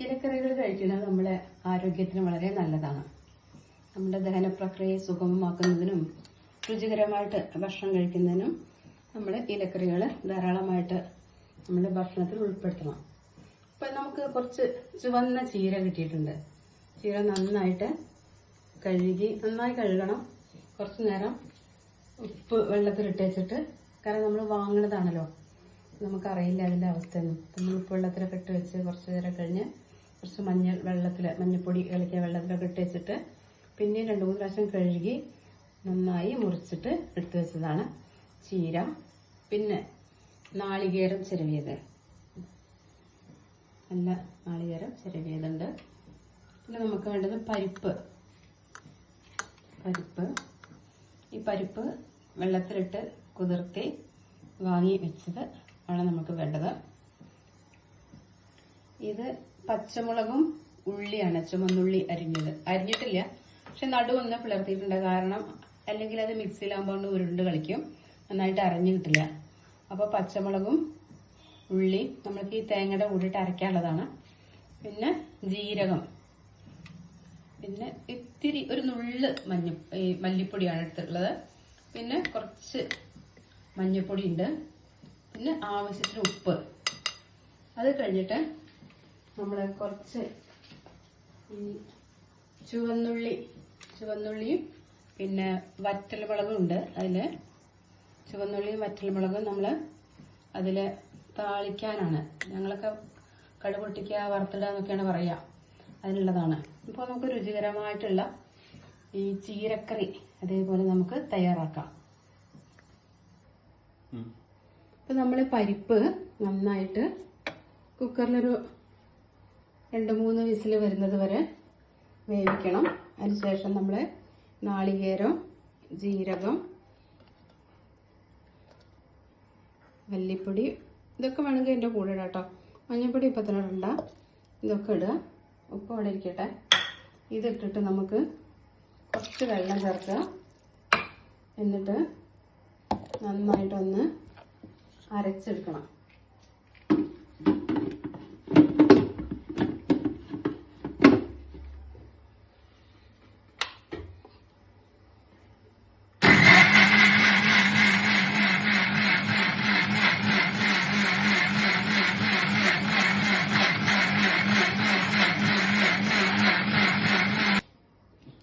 ഇലക്കറികൾ കഴിക്കുന്നത് നമ്മുടെ ആരോഗ്യത്തിന് വളരെ നല്ലതാണ്. നമ്മുടെ ദഹന പ്രക്രിയയെ സുഗമമാക്കുന്നതിനും രുചികരമായിട്ട് ഭക്ഷണം കഴിക്കുന്നതിനും നമ്മൾ ഇലക്കറികൾ ധാരാളമായിട്ട് നമ്മുടെ ഭക്ഷണത്തിൽ ഉൾപ്പെടുത്തണം. ഇപ്പം നമുക്ക് കുറച്ച് ചുവന്ന ചീര കിട്ടിയിട്ടുണ്ട്. ചീര നന്നായി കഴുകണം. കുറച്ച് നേരം ഉപ്പ് വെള്ളത്തിലിട്ട് വെച്ചിട്ട്, കാരണം നമ്മൾ വാങ്ങണതാണല്ലോ, നമുക്കറിയില്ല അതിൻ്റെ അവസ്ഥയൊന്നും. നമ്മൾ ഉപ്പ് വെള്ളത്തിലൊക്കെ ഇട്ട് വെച്ച് കുറച്ച് നേരം കഴിഞ്ഞ് കുറച്ച് മഞ്ഞൾപ്പൊടി കലക്കിയ വെള്ളത്തിലൊക്കെ ഇട്ട് വെച്ചിട്ട് പിന്നെ 2-3 പ്രാവശ്യം കഴുകി നന്നായി മുറിച്ചിട്ട് എടുത്തു വെച്ചതാണ് ചീര. പിന്നെ നാളികേരം ചിരവിയത്, നല്ല നാളികേരം ചിരവിയതുണ്ട്. പിന്നെ നമുക്ക് വേണ്ടത് പരിപ്പ്. ഈ പരിപ്പ് വെള്ളത്തിലിട്ട് കുതിർത്തി വാങ്ങി വെച്ചത് ആണ് നമുക്ക് വേണ്ടത്. ഇത് പച്ചമുളകും ഉള്ളിയാണ്, ചുമന്നുള്ളി അരിഞ്ഞിട്ടില്ല, പക്ഷെ നടുവൊന്ന് പിളർത്തിയിട്ടുണ്ട്. കാരണം അല്ലെങ്കിൽ അത് മിക്സിയിലാകുമ്പോൾ ഉരുണ്ട് കളിക്കും, നന്നായിട്ട് അരഞ്ഞു കിട്ടില്ല. അപ്പോൾ പച്ചമുളകും ഉള്ളി നമ്മൾക്ക് ഈ തേങ്ങയുടെ കൂടിയിട്ട് അരയ്ക്കാനുള്ളതാണ്. പിന്നെ ജീരകം, പിന്നെ ഇത്തിരി ഒരു നുള്ള് മല്ലിപ്പൊടിയാണ് എടുത്തിട്ടുള്ളത്. പിന്നെ കുറച്ച് മഞ്ഞൾപ്പൊടി ഉണ്ട്. പിന്നെ ആവശ്യത്തിന് ഉപ്പ്. അത് കഴിഞ്ഞിട്ട് നമ്മൾ കുറച്ച് ഈ ചുവന്നുള്ളിയും പിന്നെ വറ്റൽമുളകും ഉണ്ട്. അതിൽ ചുവന്നുള്ളിയും വറ്റൽമുളകും നമ്മൾ അതിൽ താളിക്കാനാണ്. ഞങ്ങളൊക്കെ കടുക് പൊട്ടിക്കുക, വറുത്തിടുക എന്നൊക്കെയാണ് പറയുക, അതിനുള്ളതാണ്. ഇപ്പോൾ നമുക്ക് രുചികരമായിട്ടുള്ള ഈ ചീരക്കറി അതേപോലെ നമുക്ക് തയ്യാറാക്കാം. ഇപ്പം നമ്മൾ പരിപ്പ് നന്നായിട്ട് കുക്കറിലൊരു 2-3 വിസിൽ വരുന്നത് വരെ വേവിക്കണം. അതിനുശേഷം നമ്മൾ നാളികേരം, ജീരകം, മല്ലിപ്പൊടി ഇതൊക്കെ വേണമെങ്കിൽ എൻ്റെ കൂടെ ഇടാം കേട്ടോ. മഞ്ഞൾപ്പൊടി ഇപ്പം തന്നെ ഇടണ്ട, ഇതൊക്കെ ഇടുക. ഉപ്പ് അവിടെ ഇരിക്കട്ടെ. ഇതിട്ടിട്ട് നമുക്ക് കുറച്ച് വെള്ളം ചേർക്കുക. എന്നിട്ട് നന്നായിട്ടൊന്ന് അരച്ചെടുക്കണം.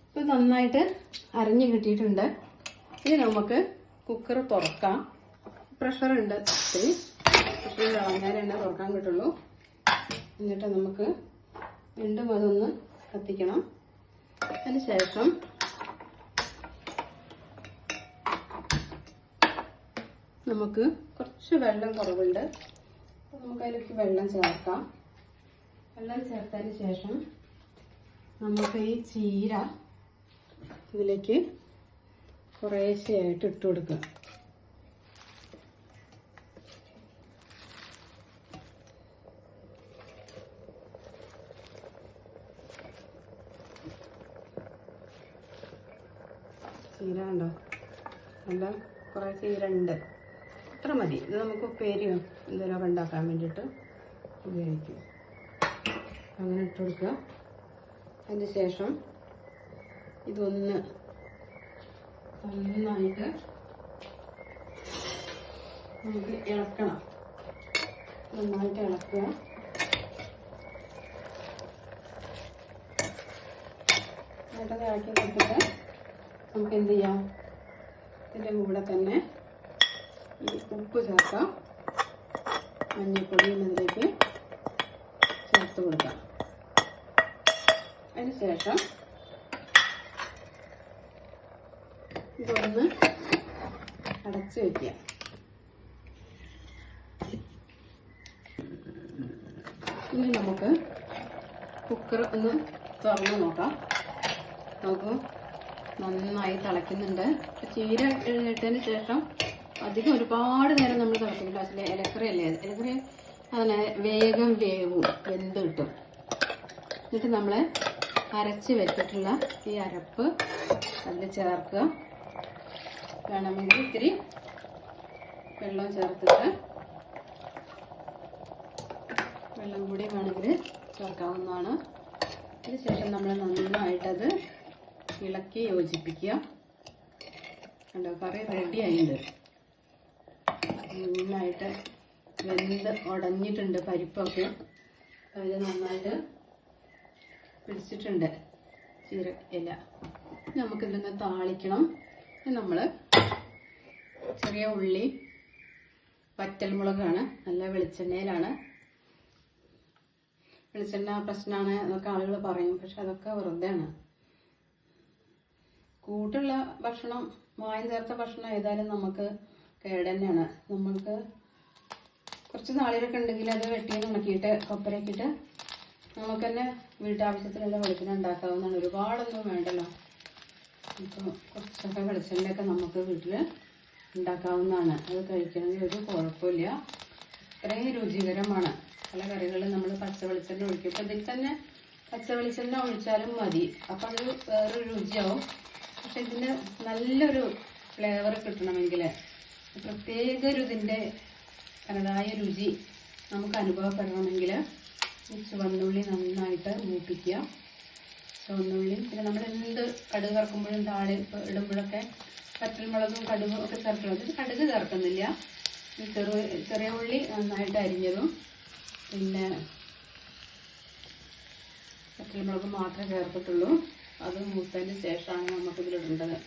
ഇപ്പം നന്നായിട്ട് അരഞ്ഞു കിട്ടിയിട്ടുണ്ട്. ഇനി നമുക്ക് കുക്കർ തുറക്കാം. പ്രഷറുണ്ട്, പ്രഷർ കളഞ്ഞാലേ തുറക്കാൻ കിട്ടുള്ളൂ. എന്നിട്ട് നമുക്ക് വീണ്ടും അതൊന്ന് കത്തിക്കണം. അതിന് ശേഷം നമുക്ക് കുറച്ച് വെള്ളം കുറവുണ്ട്, നമുക്ക് അതിലേക്ക് വെള്ളം ചേർക്കാം. വെള്ളം ചേർത്തതിന് ശേഷം നമുക്ക് ഈ ചീര ഇതിലേക്ക് കുറേശ്ശെയായിട്ട് ഇട്ട് കൊടുക്കുക. ചീര ഉണ്ടോ, നല്ല കുറേ ചീര ഉണ്ട്. ഇത്ര മതി. ഇത് നമുക്ക് ഉപ്പേരിയോ എന്തെങ്കിലുമൊക്കെ ഉണ്ടാക്കാൻ വേണ്ടിയിട്ട് ഉപയോഗിക്കും. അങ്ങനെ ഇട്ട് കൊടുക്കുക. അതിന് ശേഷം ഇതൊന്ന് നന്നായിട്ട് നമുക്ക് ഇളക്കണം. നന്നായിട്ട് ഇളക്കുക. എന്നിട്ടത് ഇളക്കി കൊടുത്തിട്ട് നമുക്ക് എന്ത് ചെയ്യാം, ഇതിൻ്റെ കൂടെ തന്നെ ഈ ഉപ്പ് ചേർക്കാം. മഞ്ഞൾപ്പൊടിയും അതിലേക്ക് ചേർത്ത് കൊടുക്കാം. അതിന് ശേഷം ഇതൊന്ന് അടച്ച് വയ്ക്കുക. ഇനി നമുക്ക് കുക്കർ ഒന്ന് തുറന്ന് നോക്കാം. നമുക്ക് നന്നായി തിളയ്ക്കുന്നുണ്ട്. ചീര ഇട്ടതിന് ശേഷം അധികം ഒരുപാട് നേരം നമ്മൾ തിളപ്പിക്കില്ല. അതിലെ ഇലക്കറി അതിനെ വേഗം വെന്ത് കിട്ടും. എന്നിട്ട് നമ്മൾ അരച്ച് വെച്ചിട്ടുള്ള ഈ അരപ്പ് അതിൽ ചേർക്കുക. വേണമെങ്കിൽ ഇത്തിരി വെള്ളം ചേർത്തിട്ട് വെള്ളം കൂടി വേണമെങ്കിൽ ചേർക്കാവുന്നതാണ്. അതിനുശേഷം നമ്മൾ നന്നായിട്ടത് ഇളക്കി യോജിപ്പിക്കുക. കണ്ടോ, കറി റെഡി ആയിട്ടുണ്ട്. നന്നായിട്ട് വെന്ത് ഉടഞ്ഞിട്ടുണ്ട് പരിപ്പൊക്കെ. അതിൽ നന്നായിട്ട് പിടിച്ചിട്ടുണ്ട് ഇല. നമുക്കിതൊന്ന് താളിക്കണം. നമ്മൾ ചെറിയ ഉള്ളി, വറ്റൽമുളകാണ്, നല്ല വെളിച്ചെണ്ണയിലാണ്. വെളിച്ചെണ്ണ പ്രശ്നമാണ് എന്നൊക്കെ ആളുകൾ പറയും, പക്ഷെ അതൊക്കെ വെറുതെയാണ്. കൂട്ടുള്ള ഭക്ഷണം, മായം ചേർത്ത ഭക്ഷണം ഏതായാലും നമുക്ക് കേടന്നെയാണ്. നമുക്ക് കുറച്ച് നാളികയൊക്കെ ഉണ്ടെങ്കിൽ അത് വെട്ടിയിൽ ഉണക്കിയിട്ട് കൊപ്പരക്കിയിട്ട് നമുക്ക് തന്നെ വീട്ടാവശ്യത്തിനുള്ള വെളിച്ചെണ്ണ ഉണ്ടാക്കാവുന്നതാണ്. ഒരുപാടൊന്നും വേണ്ടല്ലോ. ഇപ്പോൾ കുറച്ചൊക്കെ വെളിച്ചെണ്ണയൊക്കെ നമുക്ക് വീട്ടിൽ ഉണ്ടാക്കാവുന്നതാണ്. അത് കഴിക്കണമെങ്കിൽ ഒരു കുഴപ്പമില്ല. അത്രയും രുചികരമാണ്. പല കറികളിൽ നമ്മൾ പച്ച വെളിച്ചെണ്ണ ഒഴിക്കും. ഇപ്പം ഇതിൽ തന്നെ പച്ച വെളിച്ചെണ്ണ ഒഴിച്ചാലും മതി. അപ്പം അത് വേറൊരു രുചിയാവും. പക്ഷെ ഇതിന് നല്ലൊരു ഫ്ലേവർ കിട്ടണമെങ്കിൽ, പ്രത്യേക ഒരു ഇതിൻ്റെ തനതായ രുചി നമുക്ക് അനുഭവപ്പെടണമെങ്കിൽ ഈ ചുവന്നുള്ളി നന്നായിട്ട് മൂപ്പിക്കുക. ചുവന്നുള്ളി, പിന്നെ നമ്മൾ എന്ത് കടുക് ചേർക്കുമ്പോഴും താളി ഇടുമ്പോഴൊക്കെ വറ്റൽമുളകും കടുകും ഒക്കെ ചേർക്കുന്നത്. കടുക് ചേർക്കുന്നില്ല. ഈ ചെറിയ ഉള്ളി നന്നായിട്ട് അരിഞ്ഞതും പിന്നെ വറ്റൽമുളക് മാത്രമേ ചേർത്തിട്ടുള്ളൂ. അത് മൂത്തതിന് ശേഷമാണ് നമുക്കിതിലിടേണ്ടത്.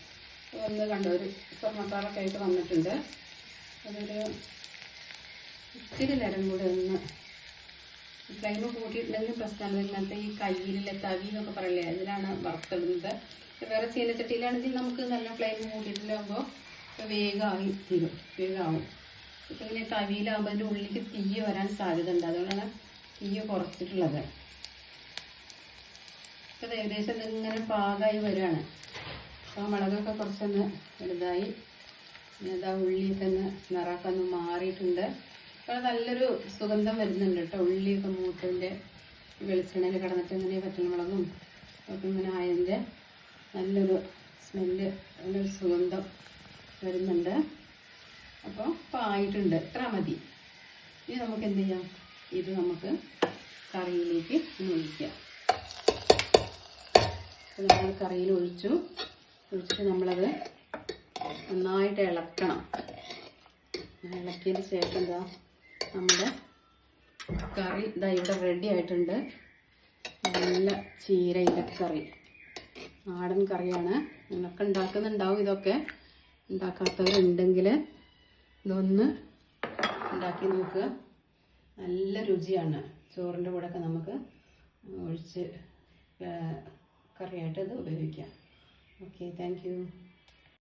ഒന്ന് കണ്ട ഒരു സ്വർണ്ണക്കാരൊക്കെ ആയിട്ട് വന്നിട്ടുണ്ട്. അതൊരു ഇത്തിരി നേരം കൂടെ ഒന്ന് ഫ്ലെയിം കൂട്ടിയിട്ടുണ്ടെങ്കിൽ പ്രശ്നമാണ്. ഇങ്ങനത്തെ ഈ കയ്യിലുള്ള തവി എന്നൊക്കെ പറയില്ലേ, അതിലാണ് വറുത്തിടുന്നത്. വേറെ ചീനച്ചട്ടിയിലാണെങ്കിൽ നമുക്ക് നല്ല ഫ്ലെയിം കൂട്ടിയിട്ടില്ലാകുമ്പോൾ വേഗമായി വേഗമാവും. ഇപ്പം ഇങ്ങനെ തവിയിലാകുമ്പോൾ അതിൻ്റെ ഉള്ളിലേക്ക് തീ വരാൻ സാധ്യത ഉണ്ട്. അതുകൊണ്ടാണ് തീ കുറച്ചിട്ടുള്ളത്. ഇപ്പം ഏകദേശം ഇതിങ്ങനെ പാകമായി വരികയാണ്. അപ്പോൾ മുളകൊക്കെ കുറച്ചൊന്ന് വലുതായി, ഇതാ ഉള്ളിയൊക്കെ ഒന്ന് നിറമൊക്കെ ഒന്ന് മാറിയിട്ടുണ്ട്. അപ്പോൾ നല്ലൊരു സുഗന്ധം വരുന്നുണ്ട് കേട്ടോ. ഉള്ളിയൊക്കെ മൂത്തതിൻ്റെ വെളിച്ചെണ്ണയിൽ കിടന്നിട്ട് ഇങ്ങനെ വറ്റൽമുളകും ഒക്കെ ഇങ്ങനെ ആയതിൻ്റെ നല്ലൊരു സ്മെല്ല്, നല്ലൊരു സുഗന്ധം വരുന്നുണ്ട്. അപ്പോൾ ആയിട്ടുണ്ട്. ഇത്ര മതി. ഇനി നമുക്ക് എന്ത് ചെയ്യാം, ഇത് നമുക്ക് കറിയിലേക്ക് ഒഴിക്കാം. അപ്പോൾ നമ്മൾ കറിയിൽ ഒഴിച്ചിട്ട് നമ്മളത് നന്നായിട്ട് ഇളക്കണം. ഇളക്കിയതിന് ശേഷം എന്താ നമ്മുടെ കറി ഇതാ ഇവിടെ റെഡി ആയിട്ടുണ്ട്. നല്ല ചീര ഇലക്കറി, നാടൻ കറിയാണ്. നിങ്ങളൊക്കെ ഉണ്ടാക്കുന്നുണ്ടാവും. ഇതൊക്കെ ഉണ്ടാക്കാത്തവരുണ്ടെങ്കിൽ ഇതൊന്ന് ഉണ്ടാക്കി നോക്കുക. നല്ല രുചിയാണ്. ചോറിൻ്റെ കൂടെയൊക്കെ നമുക്ക് ഒഴിച്ച് കറിയായിട്ട് ഇത് ഉപയോഗിക്കാം. Okay, thank you.